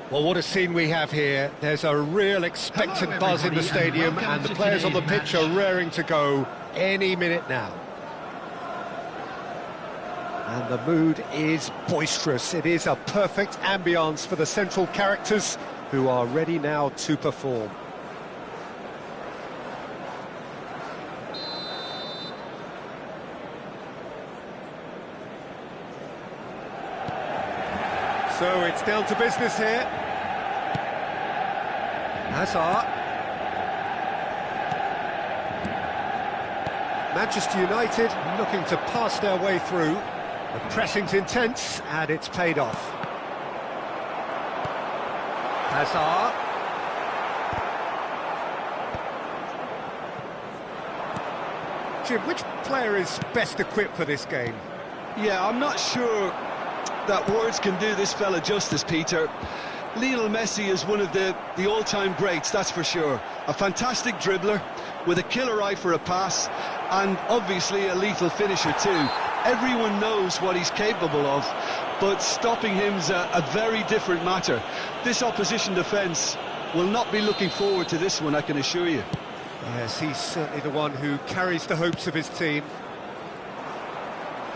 Well, what a scene we have here. There's a real expectant buzz in the stadium, and the players on the pitch are raring to go any minute now. And the mood is boisterous. It is a perfect ambience for the central characters who are ready now to perform. So it's down to business here. Hazard. Manchester United looking to pass their way through. The pressing's intense, and it's paid off. Hazard. Jim, which player is best equipped for this game? Yeah, I'm not sure that words can do this fella justice, Peter. Lionel Messi is one of the all-time greats, that's for sure. A fantastic dribbler with a killer eye for a pass, and obviously a lethal finisher too. Everyone knows what he's capable of, but stopping him's a very different matter. This opposition defence will not be looking forward to this one, I can assure you. Yes, he's certainly the one who carries the hopes of his team.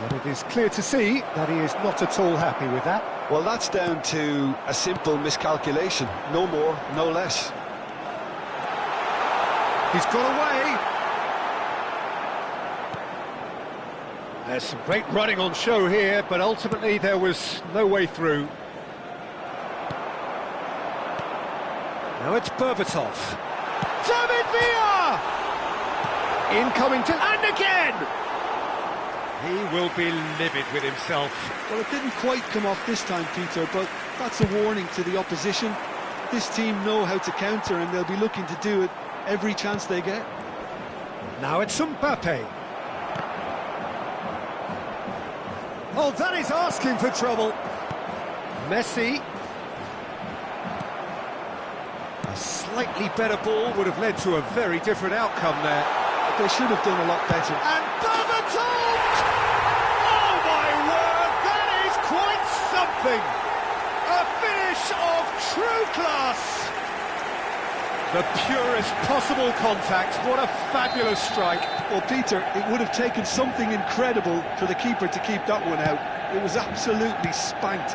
And it is clear to see that he is not at all happy with that. Well, that's down to a simple miscalculation. No more, no less. He's got away. There's some great running on show here, but ultimately there was no way through. Now it's Berbatov. David Villa! Incoming to... and again! He will be livid with himself. Well, it didn't quite come off this time, Peter, but that's a warning to the opposition. This team know how to counter, and they'll be looking to do it every chance they get. Now it's Mbappe. Oh, that is asking for trouble. Messi. A slightly better ball would have led to a very different outcome there. They should have done a lot better. And Berbatov! Oh my word, that is quite something! A finish of true class! The purest possible contact, what a fabulous strike. Well, Peter, it would have taken something incredible for the keeper to keep that one out. It was absolutely spanked.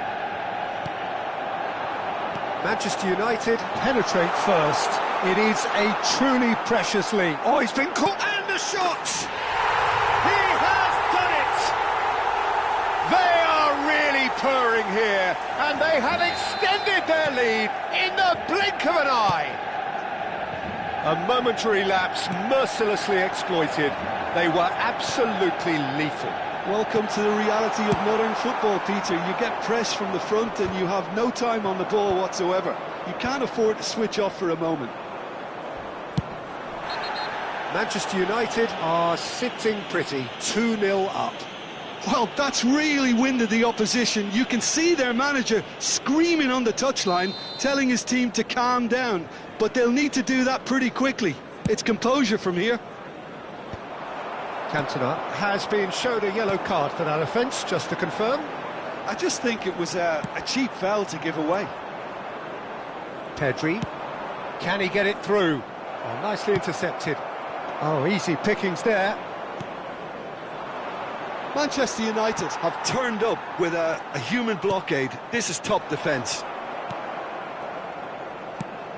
Manchester United penetrate first. It is a truly precious lead. Oh, he's been caught, and the shot! He has done it! They are really purring here, and they have extended their lead in the blink of an eye. A momentary lapse mercilessly exploited. They were absolutely lethal. Welcome to the reality of modern football, Peter. You get press from the front and you have no time on the ball whatsoever. You can't afford to switch off for a moment. Manchester United are sitting pretty, 2-0 up. Well, that's really winded the opposition. You can see their manager screaming on the touchline, telling his team to calm down. But they'll need to do that pretty quickly. It's composure from here. Cantona has been showed a yellow card for that offence, just to confirm. I just think it was a cheap foul to give away. Pedri, can he get it through? Oh, nicely intercepted. Oh, easy pickings there. Manchester United have turned up with a human blockade. This is top defence.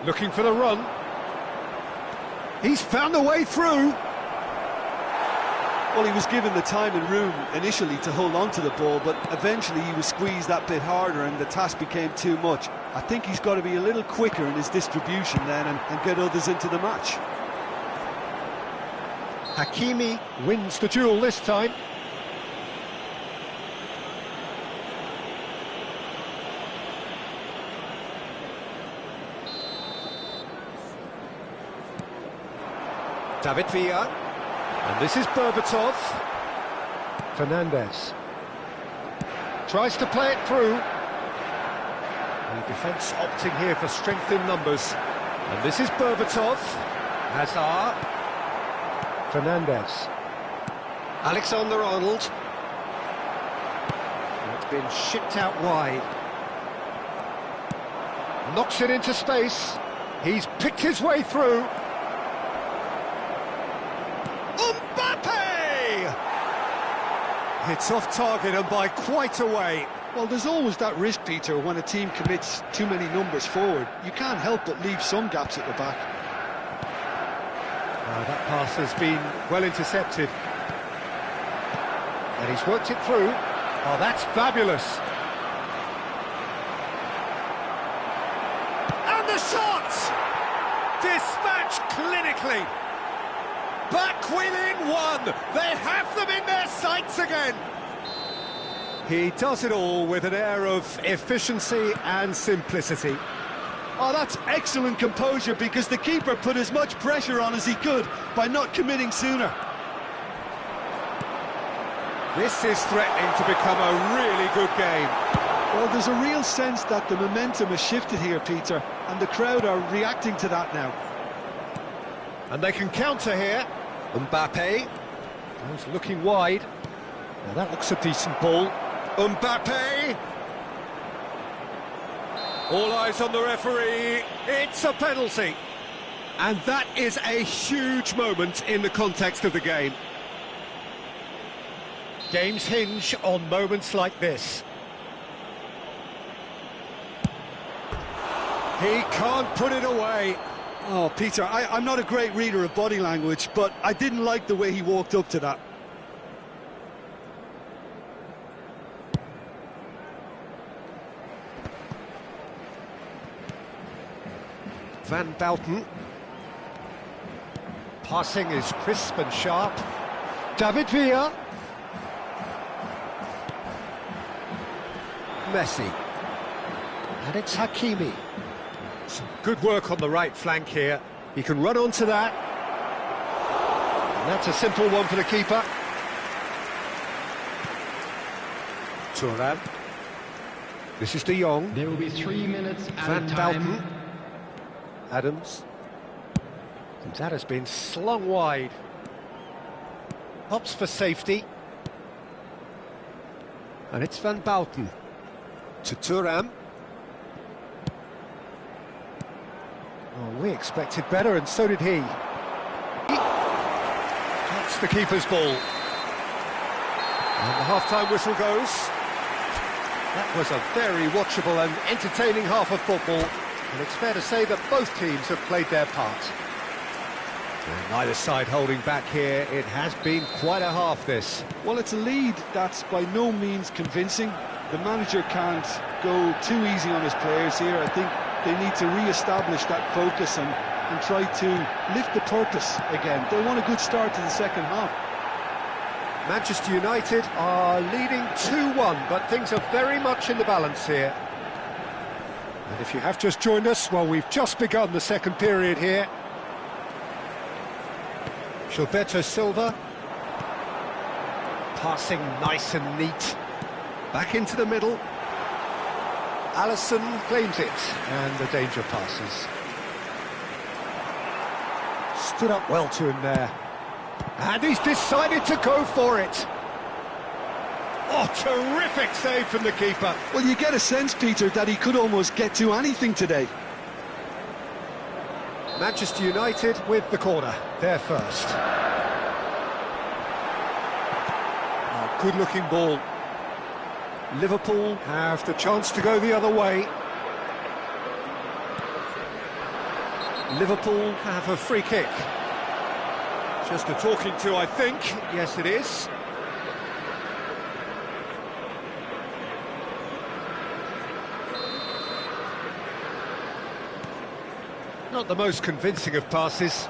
Looking for the run. He's found a way through. Well, he was given the time and room initially to hold on to the ball, but eventually he was squeezed that bit harder and the task became too much. I think he's got to be a little quicker in his distribution then and get others into the match. Hakimi wins the duel this time. David Villa. And this is Berbatov. Fernandes. Tries to play it through. The defence opting here for strength in numbers. And this is Berbatov. Hazard. Fernandes. Alexander-Arnold. It's been shipped out wide. Knocks it into space. He's picked his way through. Mbappe! It's off target and by quite a way. Well, there's always that risk, Peter, when a team commits too many numbers forward. You can't help but leave some gaps at the back. That pass has been well intercepted. And he's worked it through. Oh, that's fabulous. And the shot! Dispatched clinically. Back within one. They have them in their sights again. He does it all with an air of efficiency and simplicity. Oh, that's excellent composure, because the keeper put as much pressure on as he could by not committing sooner. This is threatening to become a really good game. Well, there's a real sense that the momentum has shifted here, Peter, and the crowd are reacting to that now. And they can counter here. Mbappe goes looking wide. Now that looks a decent ball. Mbappe! All eyes on the referee. It's a penalty. And that is a huge moment in the context of the game. Games hinge on moments like this. He can't put it away. Oh, Peter, I'm not a great reader of body language, but I didn't like the way he walked up to that. Van Bouten. Passing is crisp and sharp. David Villa. Messi. And it's Hakimi. Some good work on the right flank here. He can run onto that. And that's a simple one for the keeper. Thuram. This is De Jong. There will be 3 minutes Van added time. Bouten. Adams. And that has been slung wide. Hops for safety. And it's Van Bouten. To Thuram. Oh, we expected better, and so did he. That's the keeper's ball. And the half-time whistle goes. That was a very watchable and entertaining half of football. And it's fair to say that both teams have played their part. And neither side holding back here. It has been quite a half, this. Well, it's a lead that's by no means convincing. The manager can't go too easy on his players here. I think they need to re-establish that focus and try to lift the purpose again. They want a good start to the second half. Manchester United are leading 2-1, but things are very much in the balance here. And if you have just joined us, well, we've just begun the second period here. Gilberto Silva. Passing nice and neat. Back into the middle. Alisson claims it, and the danger passes. Stood up well to him there. And he's decided to go for it. Oh, terrific save from the keeper. Well, you get a sense, Peter, that he could almost get to anything today. Manchester United with the corner. They're first. Oh, good-looking ball. Liverpool have the chance to go the other way. Liverpool have a free kick. Just a talking to, I think. Yes, it is. Not the most convincing of passes.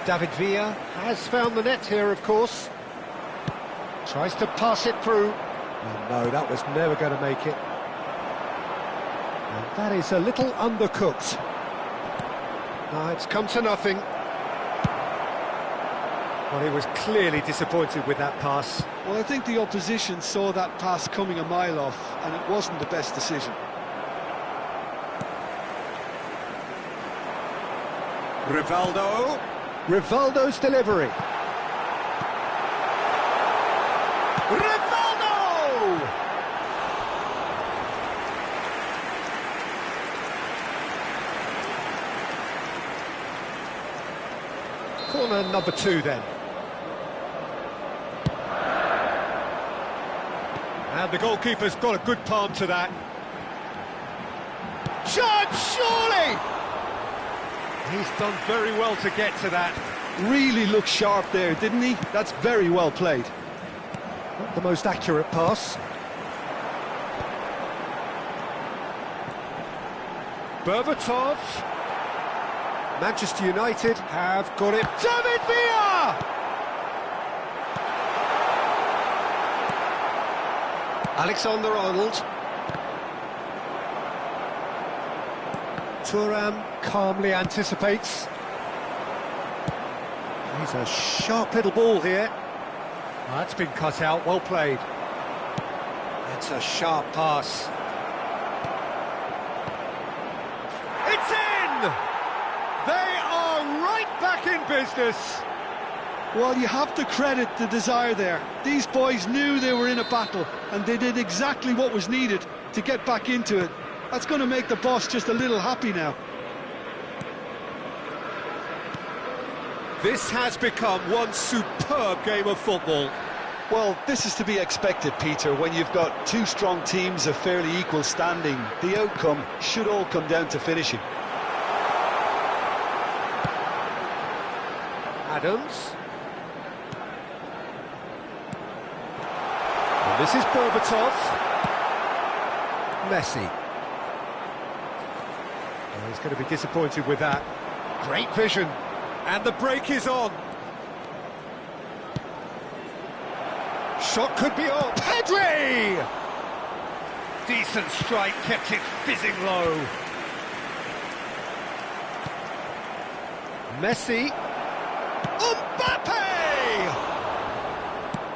David Villa has found the net here, of course. Tries to pass it through. Oh, no, that was never going to make it. And that is a little undercooked. No, it's come to nothing. Well, he was clearly disappointed with that pass. Well, I think the opposition saw that pass coming a mile off, and it wasn't the best decision. Rivaldo. Rivaldo's delivery. Rivaldo! corner number 2 then. And the goalkeeper's got a good palm to that. Chance, surely! He's done very well to get to that. Really looked sharp there, didn't he? That's very well played. Not the most accurate pass. Berbatov. Manchester United have got it. David Villa! Alexander-Arnold. Thuram calmly anticipates. He's a sharp little ball here. Oh, that's been cut out, well played. That's a sharp pass. It's in! They are right back in business. Well, you have to credit the desire there. These boys knew they were in a battle, and they did exactly what was needed to get back into it. That's going to make the boss just a little happy now. This has become one superb game of football. Well, this is to be expected, Peter, when you've got two strong teams of fairly equal standing. The outcome should all come down to finishing. Adams. And this is Berbatov. Messi. Oh, he's going to be disappointed with that. Great vision. And the break is on. Shot could be on. Pedri! Decent strike, kept it fizzing low. Messi. Mbappe!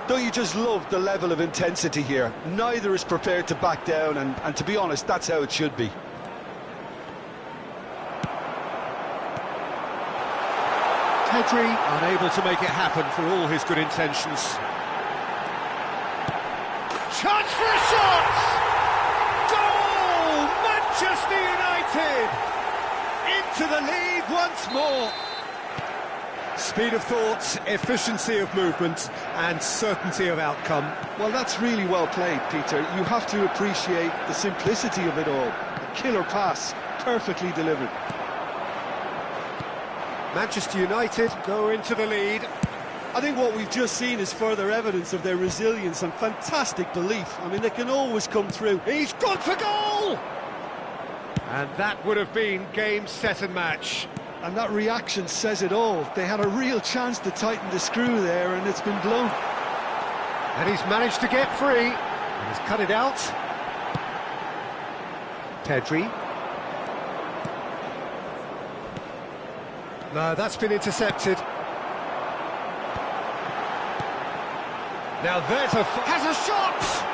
Don't you just love the level of intensity here? Neither is prepared to back down, and to be honest, that's how it should be. Pedri unable to make it happen for all his good intentions. Chance for a shot! Goal! Manchester United! Into the lead once more. Speed of thought, efficiency of movement, and certainty of outcome. Well, that's really well played, Peter. You have to appreciate the simplicity of it all. A killer pass, perfectly delivered. Manchester United go into the lead. I think what we've just seen is further evidence of their resilience and fantastic belief. I mean, they can always come through. He's gone for goal! And that would have been game, set and match. And that reaction says it all. They had a real chance to tighten the screw there, and it's been blown. And he's managed to get free. And he's cut it out. Pedri. No, that's been intercepted. Now there's has a shot!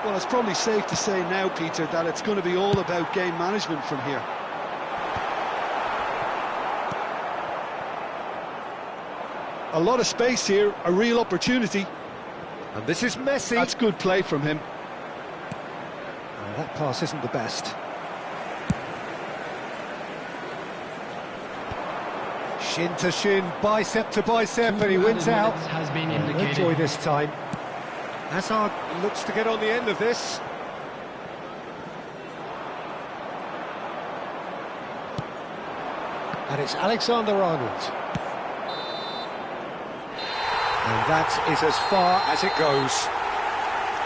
Well, it's probably safe to say now, Peter, that it's going to be all about game management from here. A lot of space here, a real opportunity. And this is Messi. That's good play from him. Oh, that pass isn't the best. Shin to shin, bicep to bicep, and he wins out. Has been indicated. Enjoy this time. Hazard looks to get on the end of this. And it's Alexander-Arnold. And that is as far as it goes.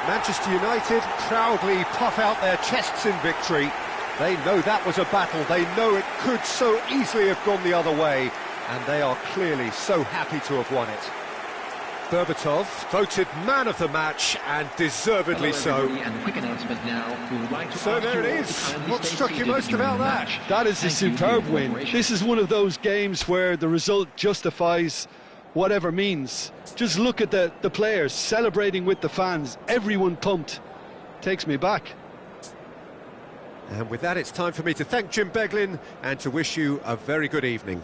Manchester United proudly puff out their chests in victory. They know that was a battle. They know it could so easily have gone the other way. And they are clearly so happy to have won it. Berbatov voted man of the match, and deservedly so. And a quick announcement now. We would like to So there it is. What struck you most about that? That is a superb win. This is one of those games where the result justifies whatever means. Just look at the players celebrating with the fans. Everyone pumped. Takes me back. And with that, it's time for me to thank Jim Beglin and to wish you a very good evening.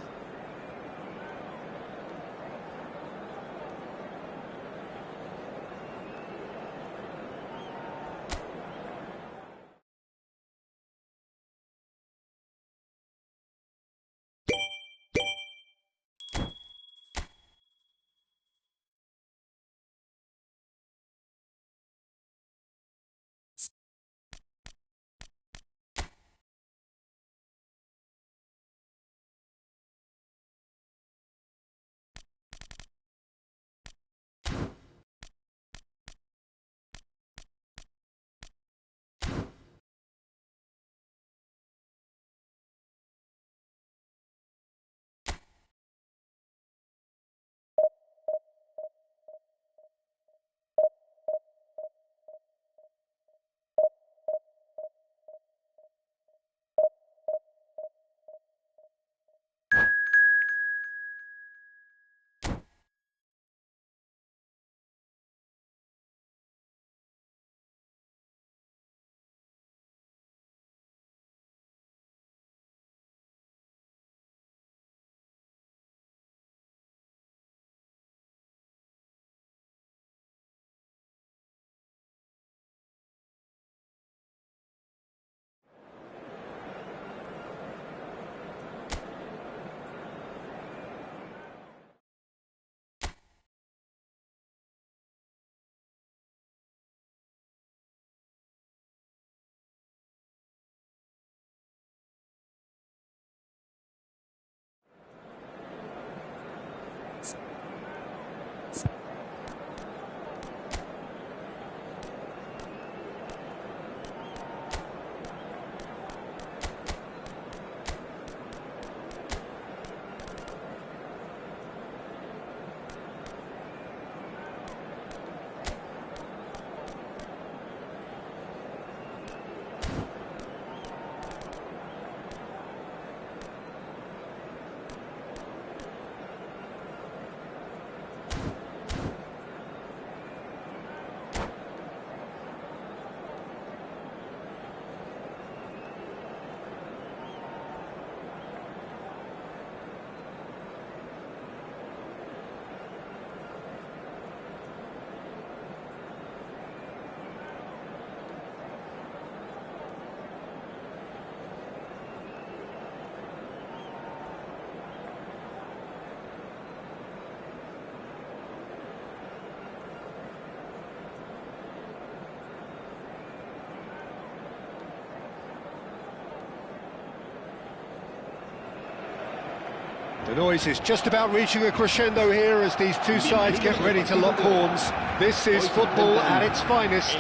The noise is just about reaching a crescendo here as these two sides get ready to lock horns. This is football at its finest.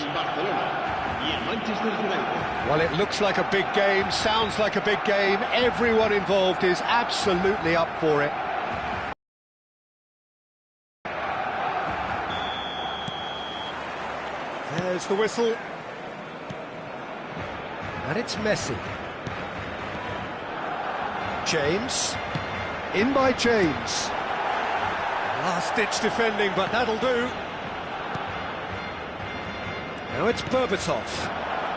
Well, it looks like a big game, sounds like a big game. Everyone involved is absolutely up for it. There's the whistle. And it's Messi. James. In by James. Last-ditch defending, but that'll do. Now it's Berbatov.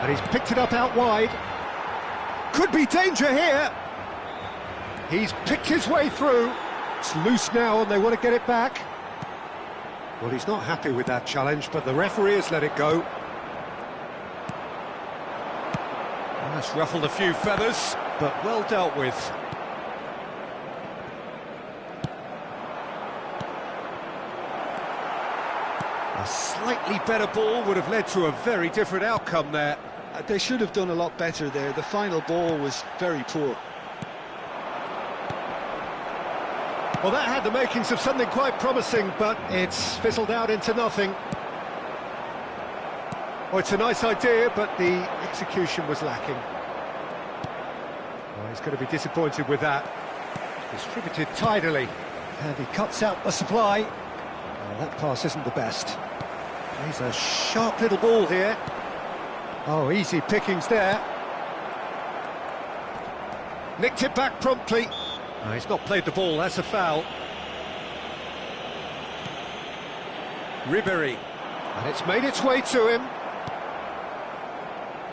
And he's picked it up out wide. Could be danger here. He's picked his way through. It's loose now and they want to get it back. Well, he's not happy with that challenge, but the referee has let it go. Well, that's ruffled a few feathers, but well dealt with. A slightly better ball would have led to a very different outcome there. They should have done a lot better there. The final ball was very poor. Well, that had the makings of something quite promising, but it's fizzled out into nothing. Well, it's a nice idea, but the execution was lacking. Well, he's going to be disappointed with that. Distributed tidily, and he cuts out the supply. Well, that pass isn't the best. He's a sharp little ball here. Oh, easy pickings there. Nicked it back promptly. No, he's not played the ball, that's a foul. Ribery. And it's made its way to him.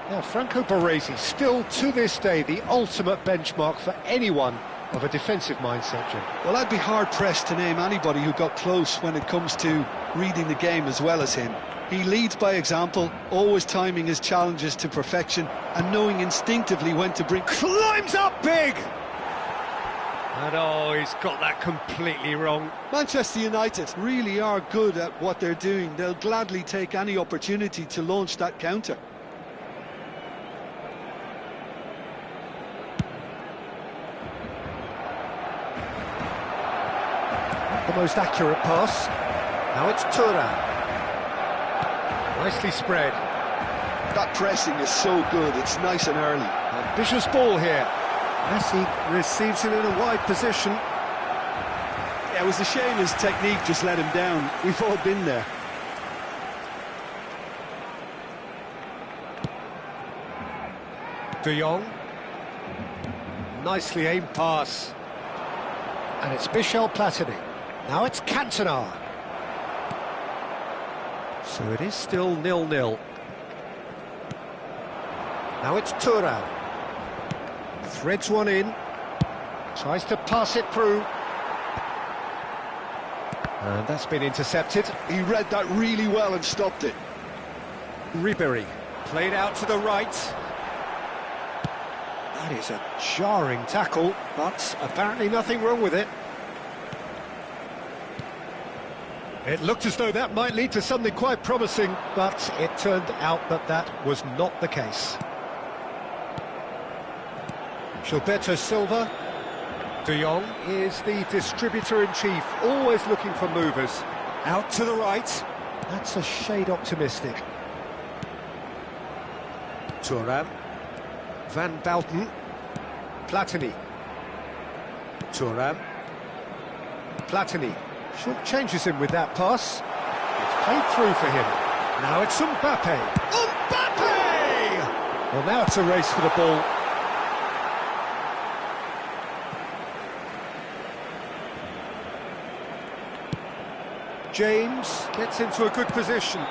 Now, Franco Baresi, still to this day, the ultimate benchmark for anyone of a defensive mindset, Jim. Well, I'd be hard-pressed to name anybody who got close when it comes to reading the game as well as him. He leads by example, always timing his challenges to perfection and knowing instinctively when to bring... Climbs up big! And oh, he's got that completely wrong. Manchester United really are good at what they're doing. They'll gladly take any opportunity to launch that counter. The most accurate pass. Now it's Thuram. Nicely spread. That pressing is so good, it's nice and early. Ambitious ball here. Messi receives it in a wide position. Yeah, it was a shame his technique just let him down. We've all been there. De Jong. Nicely aimed pass. And it's Michel Platini. Now it's Cantona. So it is still 0-0. Now it's Thuram. Threads one in. Tries to pass it through. And that's been intercepted. He read that really well and stopped it. Ribery. Played out to the right. That is a jarring tackle, but apparently nothing wrong with it. It looked as though that might lead to something quite promising, but it turned out that that was not the case. Gilberto Silva. De Jong is the distributor-in-chief, always looking for movers. Out to the right. That's a shade optimistic. Thuram. Van Bouten. Platini. Thuram. Platini. Short changes him with that pass. It's played through for him. Now it's Mbappe. Mbappe! Well, now it's a race for the ball. James gets into a good position.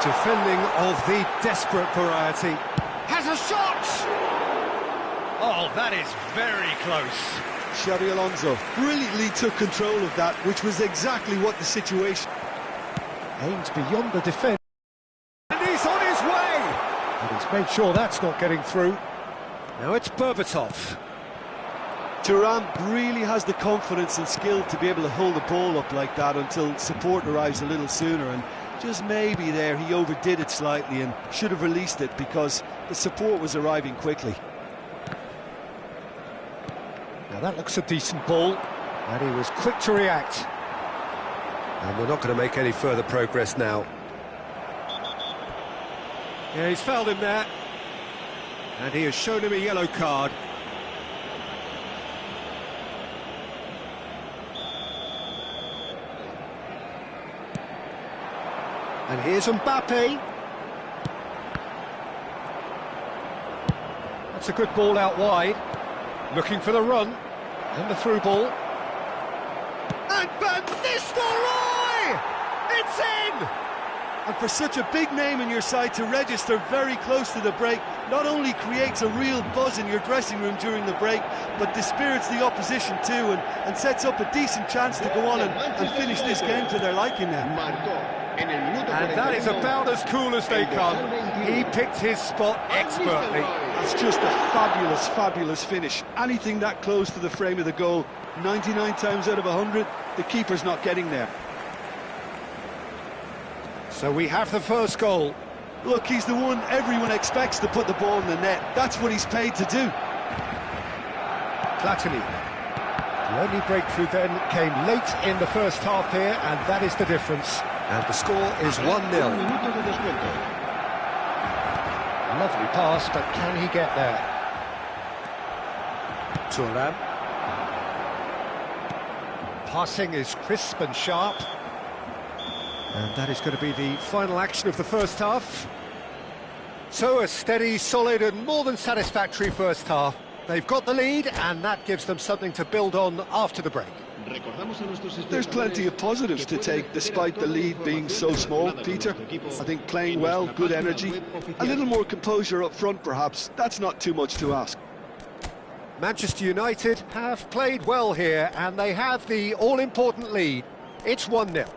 Defending of the desperate variety. Has a shot! Oh, that is very close. Xabi Alonso brilliantly took control of that, which was exactly what the situation... Aimed beyond the defence. And he's on his way! And he's made sure that's not getting through. Now it's Berbatov. Thuram really has the confidence and skill to be able to hold the ball up like that until support arrives a little sooner, and just maybe there he overdid it slightly and should have released it because the support was arriving quickly. Now that looks a decent ball, and he was quick to react. And we're not going to make any further progress now. Yeah, he's fouled him there. And he has shown him a yellow card. And here's Mbappe. That's a good ball out wide. Looking for the run. And the through ball. And Van Nistelrooy! It's in! And for such a big name in your side to register very close to the break, not only creates a real buzz in your dressing room during the break, but dispirits the opposition too, and sets up a decent chance to go on and finish this game to their liking now. And that is about as cool as they come. He picked his spot expertly. That's just a fabulous, fabulous finish. Anything that close to the frame of the goal, 99 times out of 100, the keeper's not getting there. So we have the first goal. Look, he's the one everyone expects to put the ball in the net. That's what he's paid to do. Platini. The only breakthrough then came late in the first half here, and that is the difference. And the score is 1-0. Lovely pass, but can he get there? Thuram. Passing is crisp and sharp. And that is going to be the final action of the first half. So a steady, solid and more than satisfactory first half. They've got the lead, and that gives them something to build on after the break. There's plenty of positives to take despite the lead being so small, Peter. I think playing well, good energy, a little more composure up front perhaps. That's not too much to ask. Manchester United have played well here, and they have the all-important lead. It's 1-0.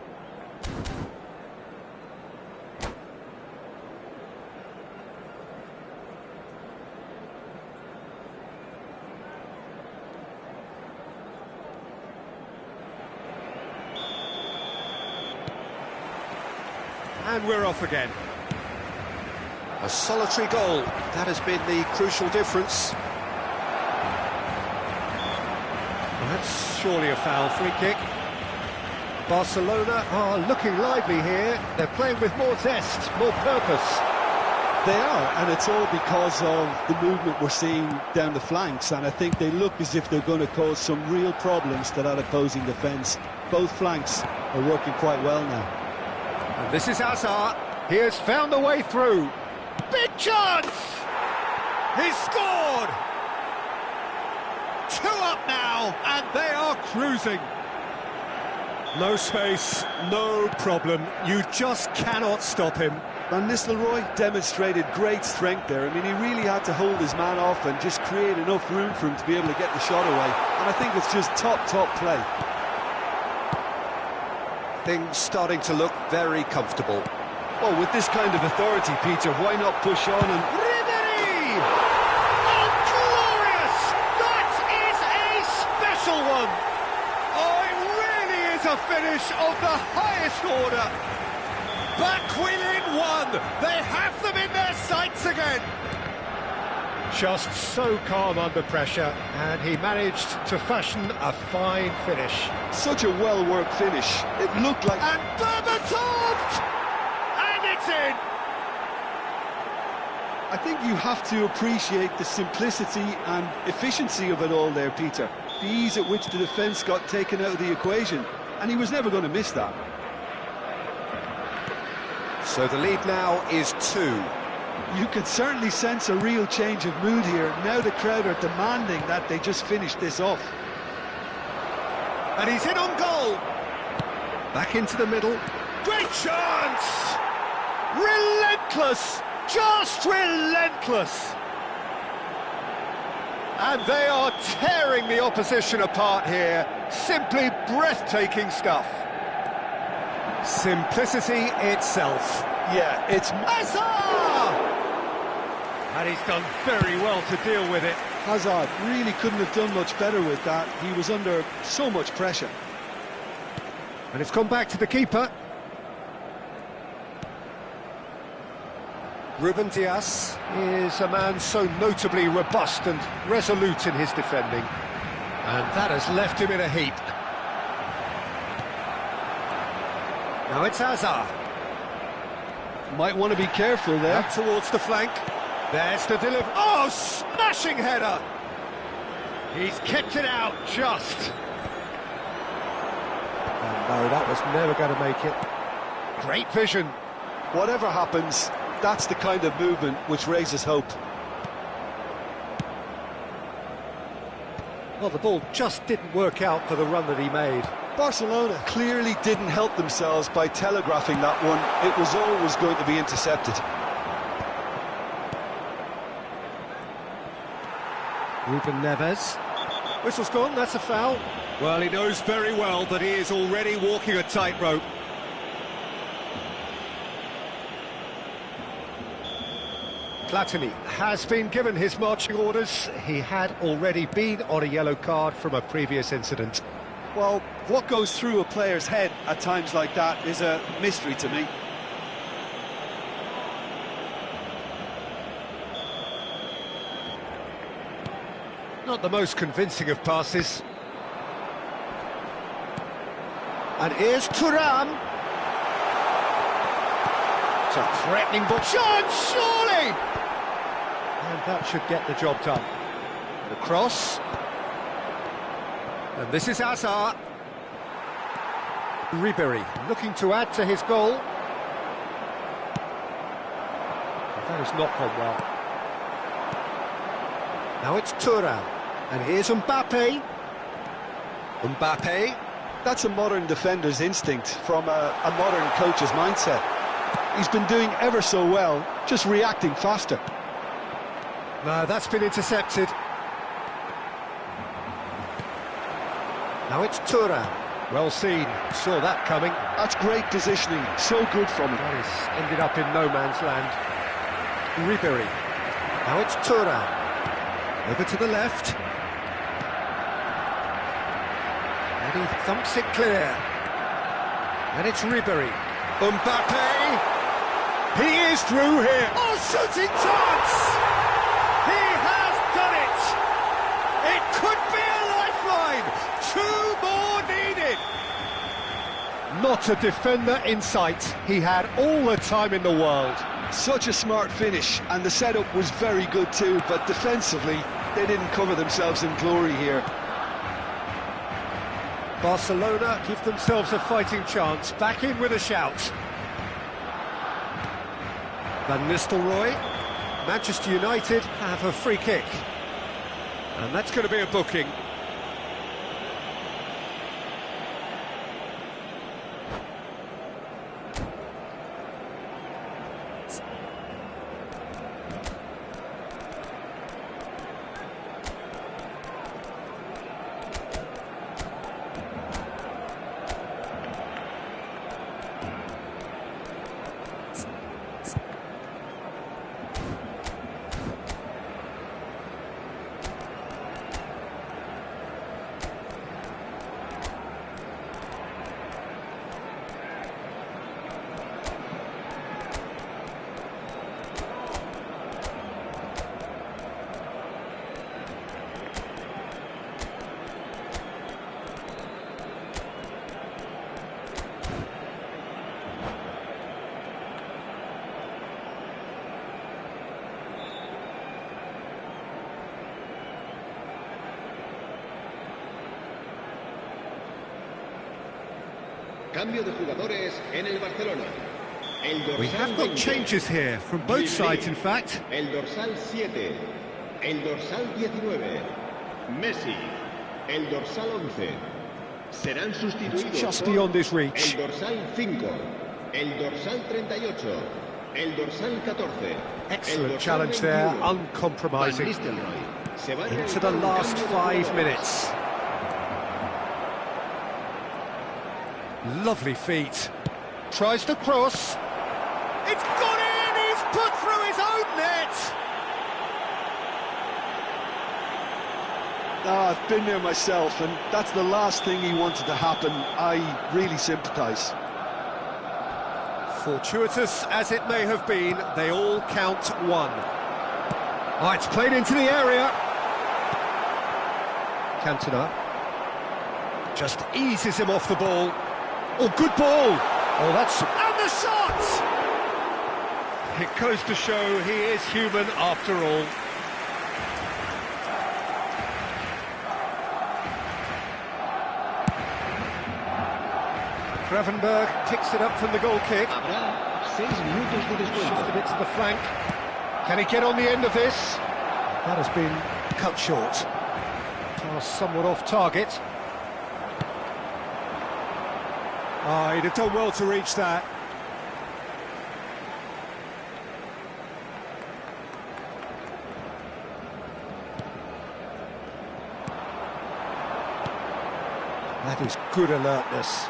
And we're off again. A solitary goal. That has been the crucial difference. Well, that's surely a foul. Free kick. Barcelona are looking lively here. They're playing with more zest, more purpose. They are, and it's all because of the movement we're seeing down the flanks, and I think they look as if they're going to cause some real problems to that opposing defence. Both flanks are working quite well now. And this is Hazard. He has found a way through. Big chance! He's scored! 2 up now, and they are cruising. No space, no problem. You just cannot stop him. Van Nistelrooy demonstrated great strength there. I mean, he really had to hold his man off and just create enough room for him to be able to get the shot away. And I think it's just top play. Things starting to look very comfortable. Well, with this kind of authority, Peter, why not push on and... Ribery! Oh, glorious! That is a special one! Oh, it really is a finish of the highest order. Back within 1. They have them in their sights again. Just so calm under pressure, and he managed to fashion a fine finish. Such a well-worked finish. It looked like... And Berbatov! And it's in! I think you have to appreciate the simplicity and efficiency of it all there, Peter. The ease at which the defence got taken out of the equation, and he was never going to miss that. So the lead now is 2. You can certainly sense a real change of mood here. Now the crowd are demanding that they just finish this off. And he's in on goal. Back into the middle. Great chance! Relentless! Just relentless! And they are tearing the opposition apart here. Simply breathtaking stuff. Simplicity itself. Yeah, it's... Hazard! And he's done very well to deal with it. Hazard really couldn't have done much better with that. He was under so much pressure. And it's gone back to the keeper. Ruben Dias is a man so notably robust and resolute in his defending. And that has left him in a heap. Now it's Hazard. Might want to be careful there. Up towards the flank. There's the delivery. Oh, smashing header! He's kept it out, just. And no, that was never going to make it. Great vision. Whatever happens, that's the kind of movement which raises hope. Well, the ball just didn't work out for the run that he made. Barcelona clearly didn't help themselves by telegraphing that one. It was always going to be intercepted. Ruben Neves. Whistle's gone, that's a foul. Well, he knows very well that he is already walking a tightrope. Platini has been given his marching orders. He had already been on a yellow card from a previous incident. Well, what goes through a player's head at times like that is a mystery to me. Not the most convincing of passes. And here's Thuram. It's a threatening ball. Chance, surely! And that should get the job done. The cross. And this is Hazard. Ribéry looking to add to his goal. That has not gone well. Now it's Thuram. And here's Mbappe. Mbappe. That's a modern defender's instinct from a modern coach's mindset. He's been doing ever so well, just reacting faster. No, that's been intercepted. Now it's Thuram. Well seen, saw that coming. That's great positioning, so good from him. That has ended up in no man's land. Ribéry. Now it's Thuram. Over to the left. And he thumps it clear. And it's Ribéry. Mbappe. He is through here. Oh, shooting chance! He has done it! It could be a lifeline! 2 more needed! Not a defender in sight. He had all the time in the world. Such a smart finish, and the setup was very good too, but defensively, they didn't cover themselves in glory here. Barcelona give themselves a fighting chance. Back in with a shout. Van Nistelrooy. Manchester United have a free kick. And that's going to be a booking. Cambio de jugadores en el Barcelona. El dorsal We have got 20. changes here, from both sides in fact. El dorsal 7. El dorsal 19. Messi. El dorsal 11. Serán sustituidos It's just por beyond his reach. el dorsal 5. El dorsal 38. El dorsal 14. Excellent el dorsal challenge there, 21. Van uncompromising. Nistelrooy. Se va a Into the realizar un last cambio de 5 jugadores. minutes. Lovely feet. Tries to cross. It's gone in! He's put through his own net! I've been there myself, and that's the last thing he wanted to happen. I really sympathise. Fortuitous as it may have been, they all count one. Oh, it's played into the area. Cantona just eases him off the ball. Oh, good ball! Oh, that's... And the shot! It goes to show he is human after all. Gravenberg picks it up from the goal kick. Habrá 6 minutos de descuento. Shifted it to the flank. Can he get on the end of this? That has been cut short. Pass somewhat off target. Ah, he'd have done well to reach that. That is good alertness.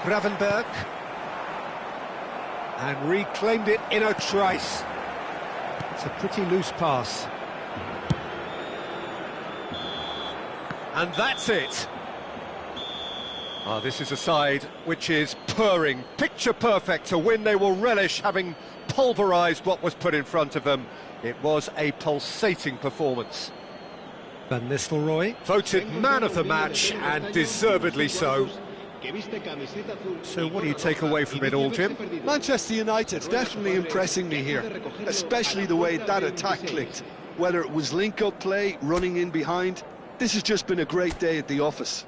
Gravenberg, and reclaimed it in a trice. It's a pretty loose pass. And that's it. Ah, this is a side which is purring, picture perfect, a win they will relish, having pulverised what was put in front of them. It was a pulsating performance. Van Nistelrooy, voted man of the match, and deservedly so. So what do you take away from it all, Jim? Manchester United definitely impressing me here, especially the way that attack clicked. Whether it was link-up play, running in behind, this has just been a great day at the office.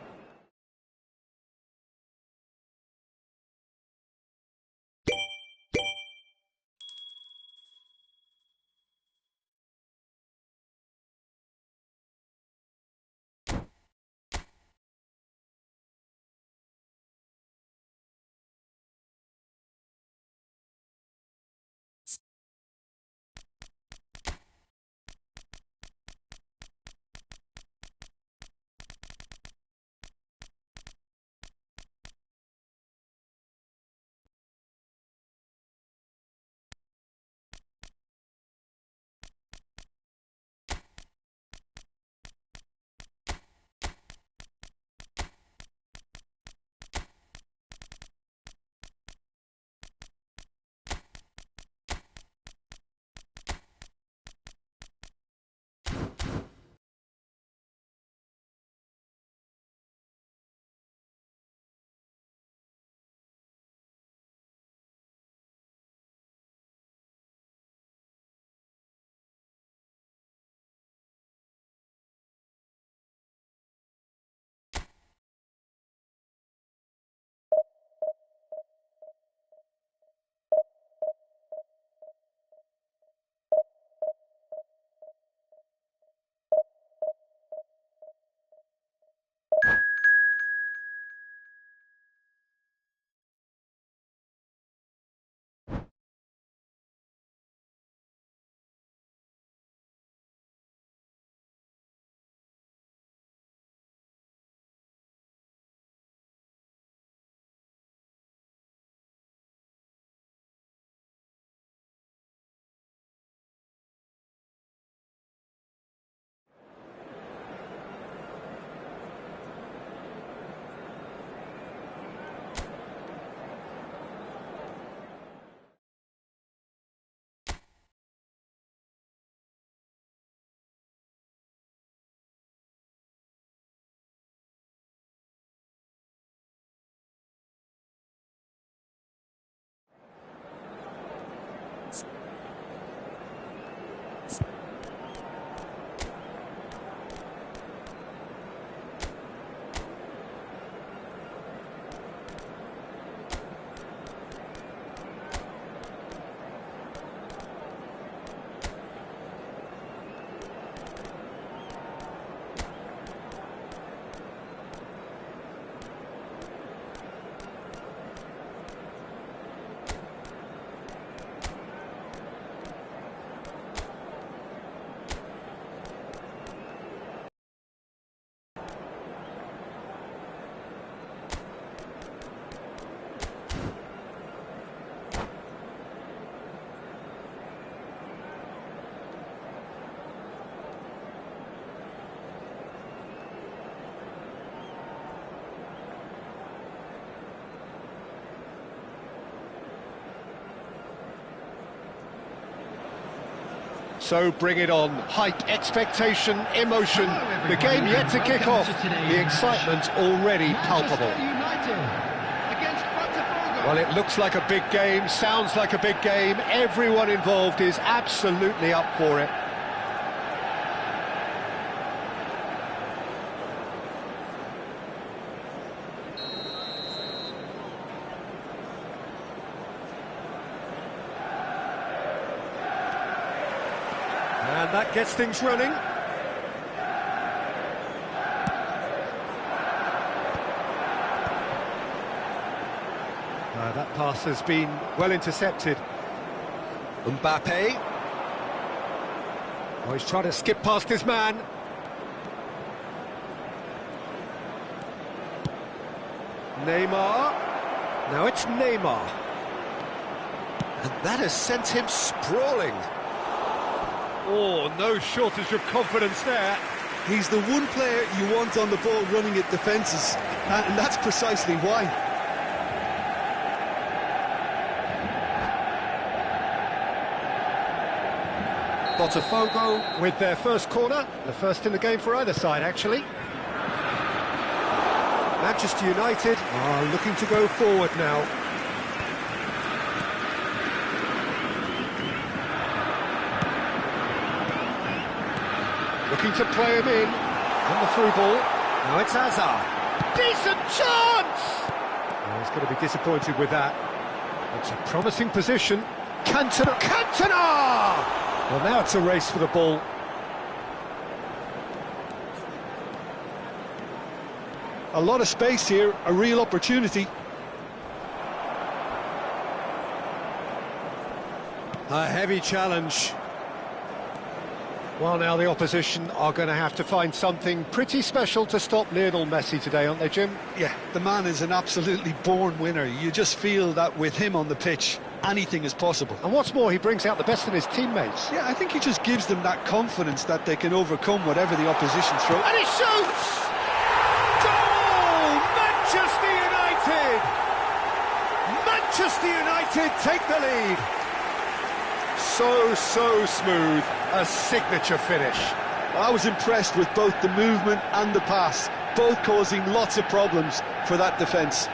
So bring it on. Hype, expectation, emotion. The game yet to kick off. The excitement already palpable. Well, it looks like a big game, sounds like a big game. Everyone involved is absolutely up for it. And that gets things running. That pass has been well intercepted. Mbappe. Oh, he's trying to skip past his man. Neymar. Now it's Neymar. And that has sent him sprawling. Oh, no shortage of confidence there. He's the one player you want on the ball running at defences, and that's precisely why. Botafogo with their first corner, the first in the game for either side, actually. Manchester United are looking to go forward now. Looking to play him in, and the through ball. Now it's Hazard. Decent chance! Oh, he's going to be disappointed with that. It's a promising position. Cantona! Well, now it's a race for the ball. A lot of space here, a real opportunity. A heavy challenge. Well, now the opposition are going to have to find something pretty special to stop Lionel Messi today, aren't they, Jim? Yeah, the man is an absolutely born winner. You just feel that with him on the pitch, anything is possible. And what's more, he brings out the best in his teammates. Yeah, I think he just gives them that confidence that they can overcome whatever the opposition throws. And he shoots! Goal! Manchester United! Manchester United take the lead. So smooth. A signature finish. I was impressed with both the movement and the pass, both causing lots of problems for that defence.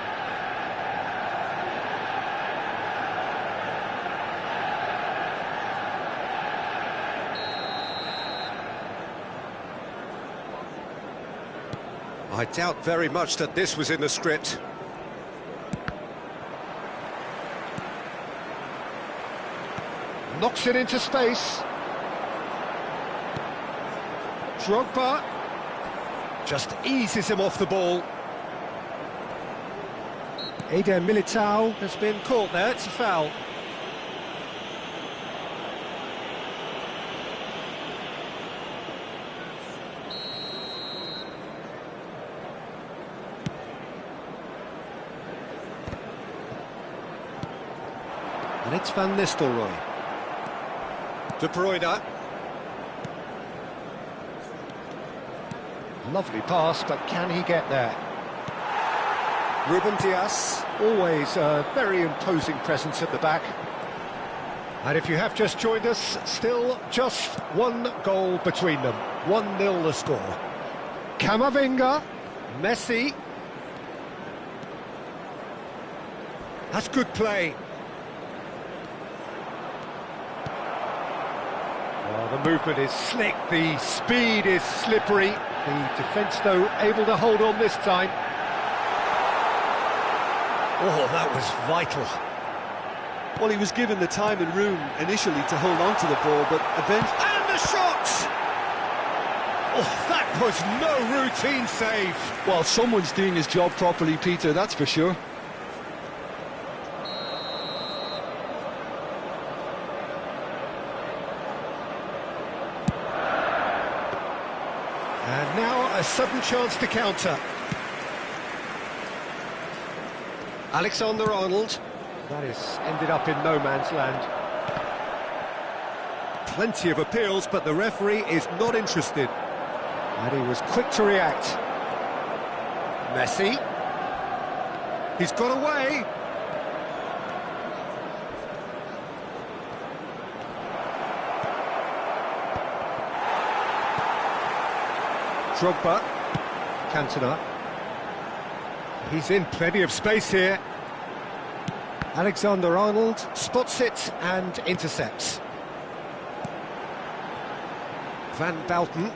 I doubt very much that this was in the script. Knocks it into space. Drogba just eases him off the ball. Eder Militao has been caught there, it's a foul. And it's Van Nistelrooy. De Bruyne. Lovely pass, but can he get there? Ruben Dias, always a very imposing presence at the back. And if you have just joined us, still just one goal between them. 1-0 the score. Camavinga, Messi. That's good play. Well, the movement is slick, the speed is slippery. The defence, though, able to hold on this time. Oh, that was vital. Well, he was given the time and room initially to hold on to the ball, but eventually... And the shot! Oh, that was no routine save. Well, someone's doing his job properly, Peter, that's for sure. And now a sudden chance to counter. Alexander-Arnold. That is ended up in no man's land. Plenty of appeals, but the referee is not interested. And he was quick to react. Messi. He's got away. Drogba. Cantona. He's in plenty of space here. Alexander-Arnold spots it and intercepts. Van Bouten.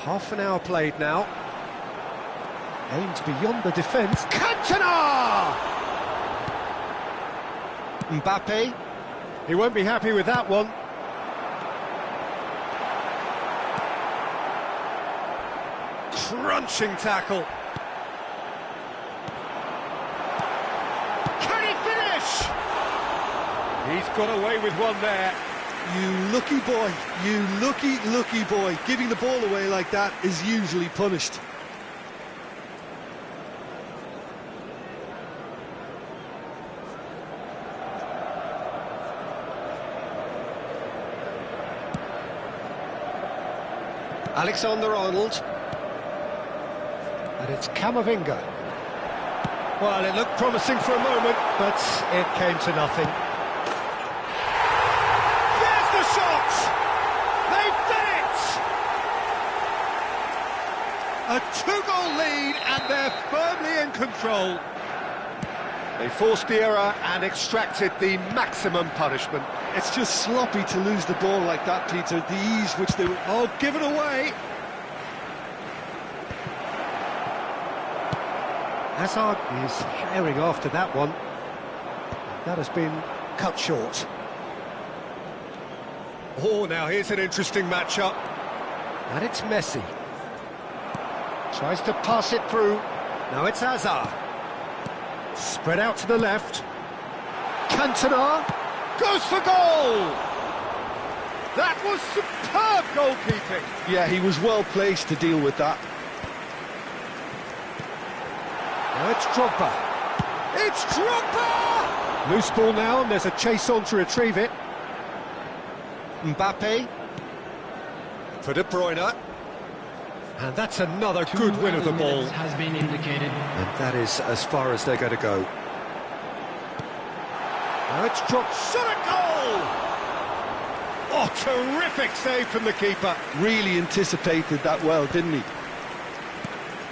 Half an hour played now. Aimed beyond the defence. Cantona! Mbappe. He won't be happy with that one. Crunching tackle. Can he finish? He's got away with one there. You lucky boy, you lucky boy. Giving the ball away like that is usually punished. Alexander-Arnold. And it's Camavinga. Well, it looked promising for a moment, but it came to nothing. There's the shot! They've done it! A two-goal lead, and they're firmly in control. They forced the error and extracted the maximum punishment. It's just sloppy to lose the ball like that, Peter. The ease which they were... Oh, given away! Hazard is herring after that one. That has been cut short. Oh, now here's an interesting matchup. And it's Messi. Tries to pass it through. Now it's Hazard. Spread out to the left. Cantona goes for goal! That was superb goalkeeping. Yeah, he was well placed to deal with that. Now it's Drogba. It's Drogba! Loose ball now, and there's a chase on to retrieve it. Mbappe. For De Bruyne. And that's another good win of the ball. Has been indicated. And that is as far as they're going to go. Now it's Drogba. Shot a goal! Oh, terrific save from the keeper. Really anticipated that well, didn't he?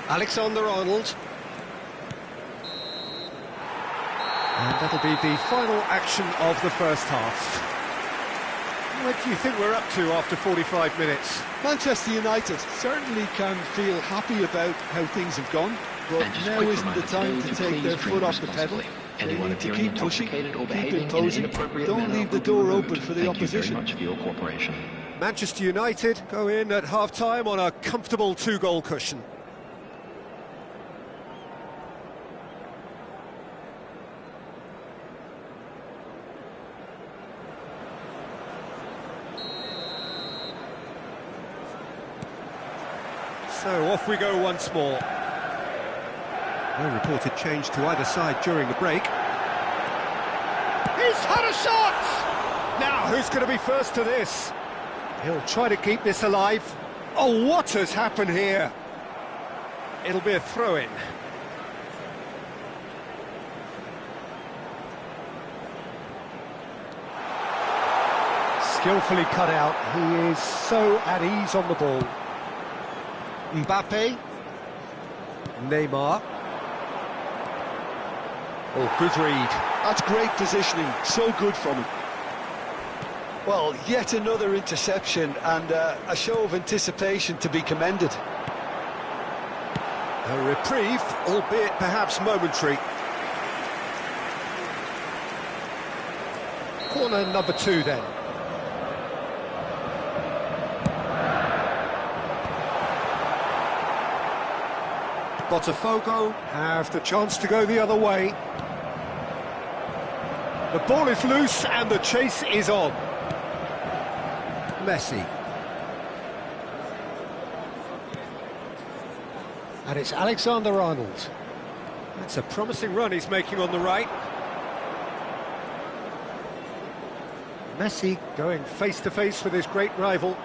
Alexander-Arnold. And that'll be the final action of the first half. What do you think we're up to after 45 minutes? Manchester United certainly can feel happy about how things have gone, but now isn't the time to take their foot off the pedal. They need to keep pushing, keep imposing, don't leave the door open for the opposition. Manchester United go in at half-time on a comfortable two-goal cushion. So off we go once more. No reported change to either side during the break. He's had a shot! Now, who's going to be first to this? He'll try to keep this alive. Oh, what has happened here? It'll be a throw-in. Skillfully cut out. He is so at ease on the ball. Mbappe. Neymar. Oh, good read. That's great positioning, so good from him. Well, yet another interception and a show of anticipation to be commended. A reprieve, albeit perhaps momentary. Corner number 2 then. Botafogo have the chance to go the other way. The ball is loose and the chase is on. Messi. And it's Alexander-Arnold. That's a promising run he's making on the right. Messi going face-to-face with his great rival.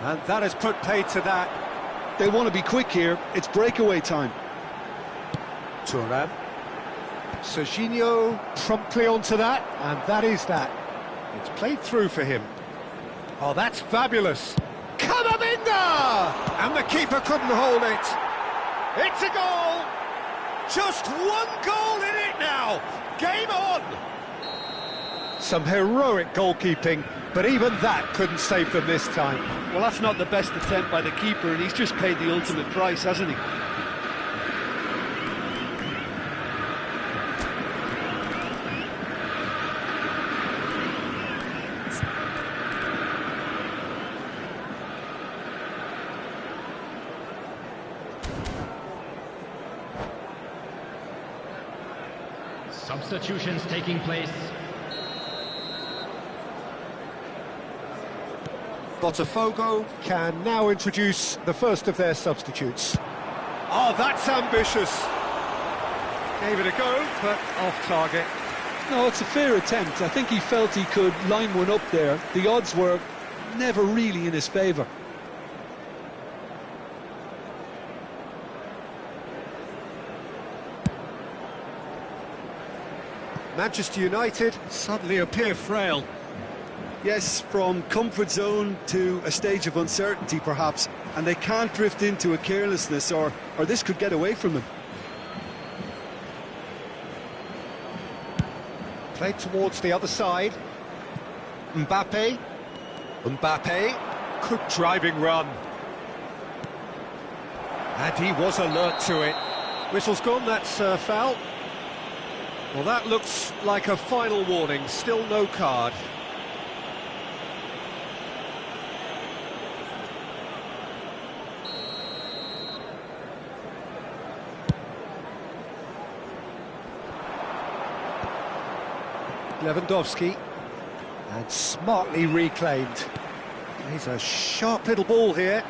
And that has put paid to that. They want to be quick here, it's breakaway time. Thuram. Serginho promptly onto that, and that is that. It's played through for him. Oh, that's fabulous. Camavinga! And the keeper couldn't hold it. It's a goal! Just one goal in it now! Game on! Some heroic goalkeeping, but even that couldn't save them this time. Well, that's not the best attempt by the keeper, and he's just paid the ultimate price, hasn't he? Substitutions taking place. Botafogo can now introduce the first of their substitutes. Oh, that's ambitious. Gave it a go, but off target. No, it's a fair attempt. I think he felt he could line one up there. The odds were never really in his favour. Manchester United suddenly appear frail. Yes, from comfort zone to a stage of uncertainty, perhaps. And they can't drift into a carelessness, or this could get away from them. Played towards the other side. Mbappe. Good driving run. And he was alert to it. Whistle's gone, that's foul. Well, that looks like a final warning. Still no card. Lewandowski, and smartly reclaimed. He's a sharp little ball here.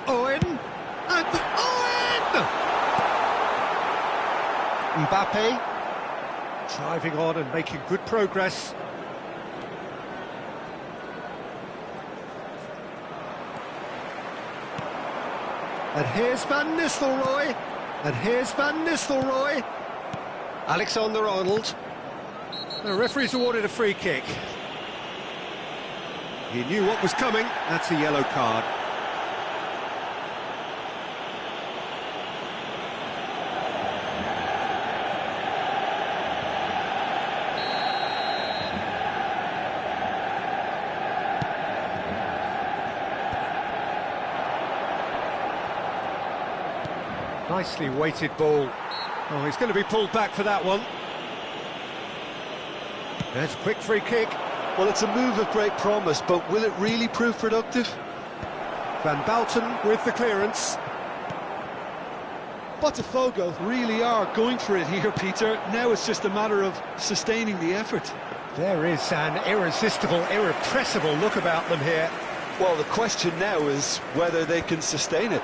Owen, and Owen! Mbappe, driving on and making good progress. And here's Van Nistelrooy, Alexander-Arnold. The referee's awarded a free kick. He knew what was coming. That's a yellow card. Nicely weighted ball. Oh, he's going to be pulled back for that one. There's a quick free kick. Well, it's a move of great promise, but will it really prove productive? Van Balten with the clearance. Botafogo really are going for it here, Peter. Now it's just a matter of sustaining the effort. There is an irresistible, irrepressible look about them here. Well, the question now is whether they can sustain it.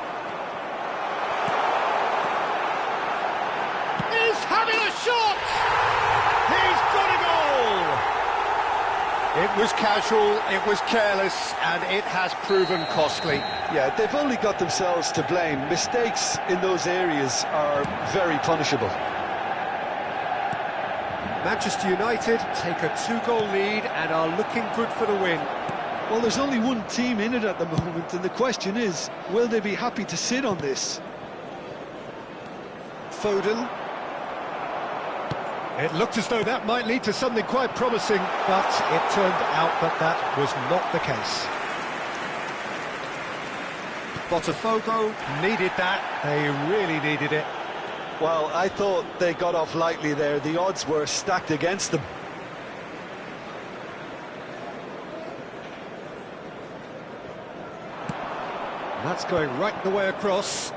He's having a shot! He's got a goal! It was casual, it was careless, and it has proven costly. Yeah, they've only got themselves to blame. Mistakes in those areas are very punishable. Manchester United take a 2-goal lead and are looking good for the win. Well, there's only one team in it at the moment, and the question is, will they be happy to sit on this? Foden. It looked as though that might lead to something quite promising, but it turned out that that was not the case. Botafogo needed that, they really needed it. Well, I thought they got off lightly there. The odds were stacked against them. That's going right the way across.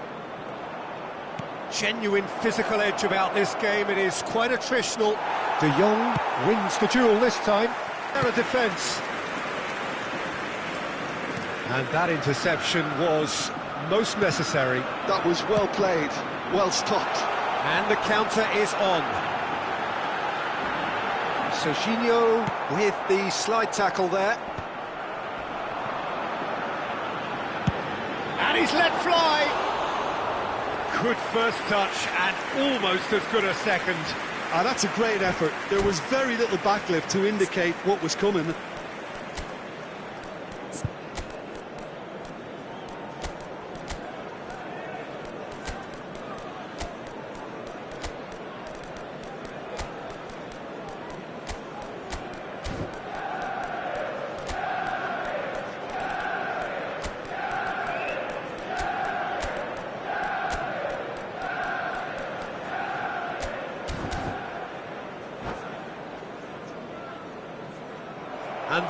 Genuine physical edge about this game. It is quite attritional. De Jong wins the duel this time. Error defence. And that interception was most necessary. That was well played, well stopped. And the counter is on. Serginho with the slide tackle there. And he's let fly. Good first touch and almost as good a second. That's a great effort. There was very little backlift to indicate what was coming.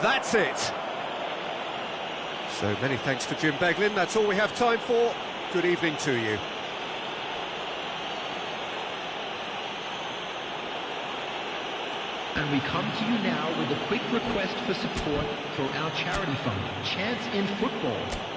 that's it. So many thanks to Jim Beglin. That's all we have time for. Good evening to you. And we come to you now with a quick request for support for our charity fund, Chance in Football.